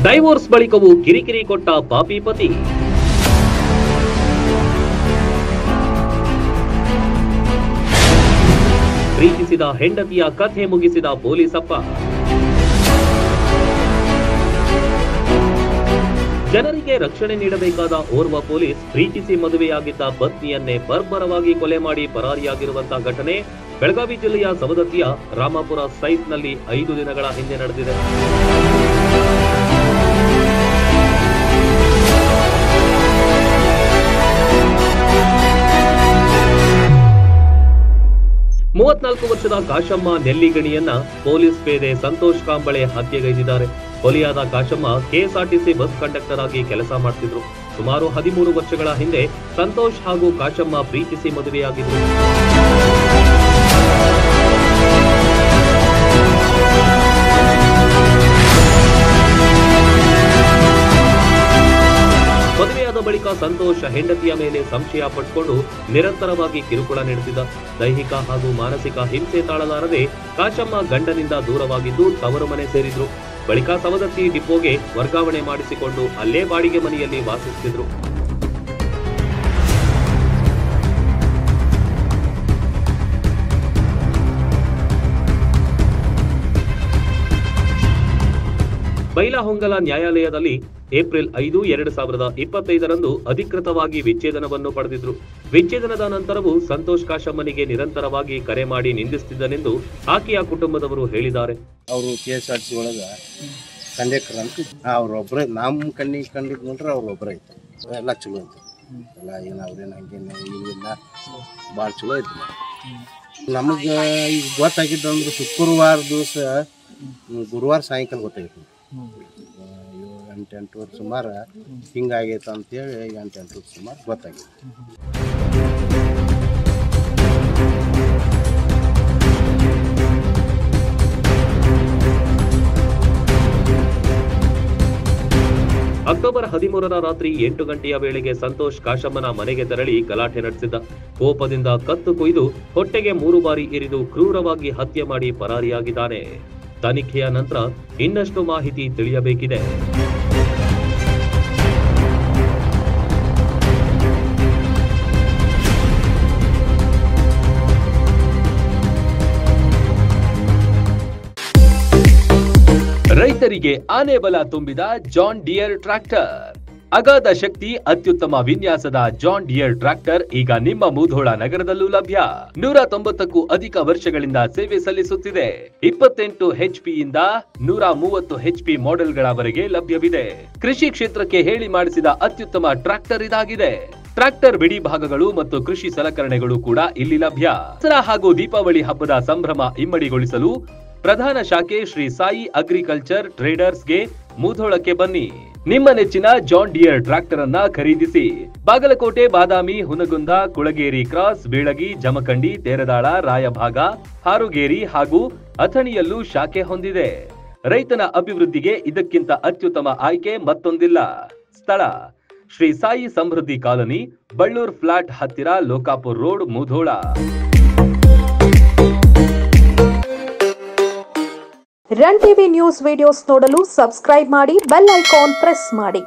Divorce ಬಳಿಕವೂ ಕಿರಿಕಿರಿ ಕೊಟ್ಟ ಪಾಪಿ ಪತಿ. ಪ್ರೀತಿಸಿದ ಹೆಂಡತಿಯ ಕಥೆ ಮುಗಿಸಿದ ಪೊಲೀಸಪ್ಪ. ಜನರಿಗೆ ರಕ್ಷಣೆ ನೀಡಬೇಕಾದ ಓರ್ವ ಪೊಲೀಸ್ ಪ್ರೀತಿಸಿ ಮದುವೆಯಾಗಿದ್ದ ಪತ್ನಿಯನ್ನೇ ಬರ್ಬರವಾಗಿ ಕೊಲೆ ಮಾಡಿ ಪರಾರಿಯಾಗಿರುವಂತಹ ಘಟನೆ ಬೆಳಗಾವಿ ಜಿಲ್ಲೆಯ ಸವದತ್ತಿಯ ರಾಮಾಪುರ ಸೈಟ್ನಲ್ಲಿ 5 ದಿನಗಳ ಹಿಂದೆ ನಡೆದಿದೆ. ಮೂವತ್ನಾಲ್ಕು ವರ್ಷದ ಕಾಶಮ್ಮ ನೆಲ್ಲಿಗಣಿಯನ್ನ ಪೊಲೀಸ್ ಪೇದೆ ಸಂತೋಷ್ ಕಾಂಬಳೆ ಹತ್ಯೆಗೈದಿದ್ದಾರೆ. ಕೊಲೆಯಾದ ಕಾಶಮ್ಮ ಕೆಎಸ್ಆರ್ಟಿಸಿ ಬಸ್ ಕಂಡಕ್ಟರ್ ಆಗಿ ಕೆಲಸ ಮಾಡ್ತಿದ್ರು. ಸುಮಾರು 13 ವರ್ಷಗಳ ಹಿಂದೆ ಸಂತೋಷ್ ಹಾಗೂ ಕಾಶಮ್ಮ ಪ್ರೀತಿಸಿ ಮದುವೆಯಾಗಿದ್ರು. ಮದುವೆಯಾದ ಬಳಿಕ ಸಂತೋಷ್ ಹೆಂಡತಿಯ ಮೇಲೆ ಸಂಶಯ ಪಟ್ಟುಕೊಂಡು ನಿರಂತರವಾಗಿ ಕಿರುಕುಳ ನೀಡುತ್ತಿದ್ದ. ದೈಹಿಕ ಹಾಗೂ ಮಾನಸಿಕ ಹಿಂಸೆ ತಾಳಲಾರದೆ ಕಾಶಮ್ಮ ಗಂಡನಿಂದ ದೂರವಾಗಿದ್ದು ತವರು ಮನೆ ಸೇರಿದ್ರು. ಬಳಿಕ ಸವದತ್ತಿ ಡಿಪೋಗೆ ವರ್ಗಾವಣೆ ಮಾಡಿಸಿಕೊಂಡು ಅಲ್ಲೇ ಬಾಡಿಗೆ ಮನೆಯಲ್ಲಿ ವಾಸಿಸುತ್ತಿದ್ರು. ಬೈಲಹೊಂಗಲ ನ್ಯಾಯಾಲಯದಲ್ಲಿ ಏಪ್ರಿಲ್ 5, 2025ರಂದು ಅಧಿಕೃತವಾಗಿ ವಿಚ್ಛೇದನವನ್ನು ಪಡೆದಿದ್ರು. ವಿಚ್ಛೇದನದ ನಂತರವೂ ಸಂತೋಷ್ ಕಾಶಮ್ಮನಿಗೆ ನಿರಂತರವಾಗಿ ಕರೆ ಮಾಡಿ ನಿಂದಿಸುತ್ತಿದ್ದನೆಂದು ಆಕೆಯ ಕುಟುಂಬದವರು ಹೇಳಿದ್ದಾರೆ. ಅವರು ಕೆಎಸ್ಆರ್ಟಿಸಿ ಒಳಗ ಕಂಡಕ್ಟರ್ ಅಂತ ಅವ್ರೊಬ್ಬರೇ ನಮ್ಮ ಕಣ್ಣಿಗೆ ಕಂಡಿದ್ದು ನೋಡ್ರೆ ಅವ್ರೊಬ್ಬರೇ ಇತ್ತು. ಎಲ್ಲ ಚಲೋ ಇತ್ತು, ಎಲ್ಲ ಏನಾವ್ರೇನು ಹಂಗೇನು ಇಲ್ಲ, ಭಾಳ ಚಲೋ ಇತ್ತು. ನಮಗೆ ಈಗ ಗೊತ್ತಾಗಿದ್ದು ಅಂದ್ರೆ ಶುಕ್ರವಾರ ದಿವಸ ಗುರುವಾರ ಸಾಯಂಕಾಲ ಗೊತ್ತಾಗಿತ್ತು. 8 ಸುಮಾರು ಹಿಂಗಾಗೈತೆ ಅಂತೇಳಿ 8 ಸುಮಾರು ಗೊತ್ತಾಗಿತ್ತು. ಅಕ್ಟೋಬರ್ 13ರ ರಾತ್ರಿ 8 ಗಂಟೆಯ ವೇಳೆಗೆ ಸಂತೋಷ್ ಕಾಶಮ್ಮನ ಮನೆಗೆ ತೆರಳಿ ಗಲಾಟೆ ನಡೆಸಿದ್ದ. ಕೋಪದಿಂದ ಕತ್ತು ಕೊಯ್ದು ಹೊಟ್ಟೆಗೆ 3 ಬಾರಿ ಇರಿದು ಕ್ರೂರವಾಗಿ ಹತ್ಯೆ ಮಾಡಿ ಪರಾರಿಯಾಗಿದ್ದಾನೆ. ತನಿಖೆಯ ನಂತರ ಇನ್ನಷ್ಟು ಮಾಹಿತಿ ತಿಳಿಯಬೇಕಿದೆ. ರೈತರಿಗೆ ಆನೆ ಬಲ ತುಂಬಿದ ಜಾನ್ ಡಿಯರ್ ಟ್ರ್ಯಾಕ್ಟರ್. ಅಗಾಧ ಶಕ್ತಿ, ಅತ್ಯುತ್ತಮ ವಿನ್ಯಾಸದ ಜಾನ್ ಡಿಯರ್ ಟ್ರ್ಯಾಕ್ಟರ್ ಈಗ ನಿಮ್ಮ ಮುಧೋಳ ನಗರದಲ್ಲೂ ಲಭ್ಯ. 190ಕ್ಕೂ ಅಧಿಕ ವರ್ಷಗಳಿಂದ ಸೇವೆ ಸಲ್ಲಿಸುತ್ತಿದೆ. 28 HP ಯಿಂದ 130 HP ಮಾಡೆಲ್ಗಳವರೆಗೆ ಲಭ್ಯವಿದೆ. ಕೃಷಿ ಕ್ಷೇತ್ರಕ್ಕೆ ಹೇಳಿ ಮಾಡಿಸಿದ ಅತ್ಯುತ್ತಮ ಟ್ರ್ಯಾಕ್ಟರ್ ಇದಾಗಿದೆ. ಟ್ರ್ಯಾಕ್ಟರ್ ಬಿಡಿ ಭಾಗಗಳು ಮತ್ತು ಕೃಷಿ ಸಲಕರಣೆಗಳು ಕೂಡ ಇಲ್ಲಿ ಲಭ್ಯ. ದಸರಾ ಹಾಗೂ ದೀಪಾವಳಿ ಹಬ್ಬದ ಸಂಭ್ರಮ ಇಮ್ಮಡಿಗೊಳಿಸಲು ಪ್ರಧಾನ ಶಾಖೆ ಶ್ರೀ ಸಾಯಿ ಅಗ್ರಿಕಲ್ಚರ್ ಟ್ರೇಡರ್ಸ್ಗೆ ಮುಧೋಳಕ್ಕೆ ಬನ್ನಿ. ನಿಮ್ಮ ನೆಚ್ಚಿನ ಜಾನ್ ಡಿಯರ್ ಟ್ರ್ಯಾಕ್ಟರ್ ಅನ್ನ ಖರೀದಿಸಿ. ಬಾಗಲಕೋಟೆ, ಬಾದಾಮಿ, ಹುನಗುಂದ, ಕುಳಗೇರಿ ಕ್ರಾಸ್, ಬೀಳಗಿ, ಜಮಖಂಡಿ, ತೇರದಾಳ, ರಾಯಭಾಗ, ಹಾರುಗೇರಿ ಹಾಗೂ ಅಥಣಿಯಲ್ಲೂ ಶಾಖೆ ಹೊಂದಿದೆ. ರೈತನ ಅಭಿವೃದ್ಧಿಗೆ ಇದಕ್ಕಿಂತ ಅತ್ಯುತ್ತಮ ಆಯ್ಕೆ ಮತ್ತೊಂದಿಲ್ಲ. ಸ್ಥಳ ಶ್ರೀ ಸಾಯಿ ಸಮೃದ್ಧಿ ಕಾಲೋನಿ, ಬಳ್ಳೂರ್ ಫ್ಲಾಟ್ ಹತ್ತಿರ, Lokapur road, Mudhol. Run TV news videos ನೋಡಲು ಸಬ್ಸ್ಕ್ರೈಬ್ ಮಾಡಿ, ಬೆಲ್ ಐಕಾನ್ ಪ್ರೆಸ್ ಮಾಡಿ.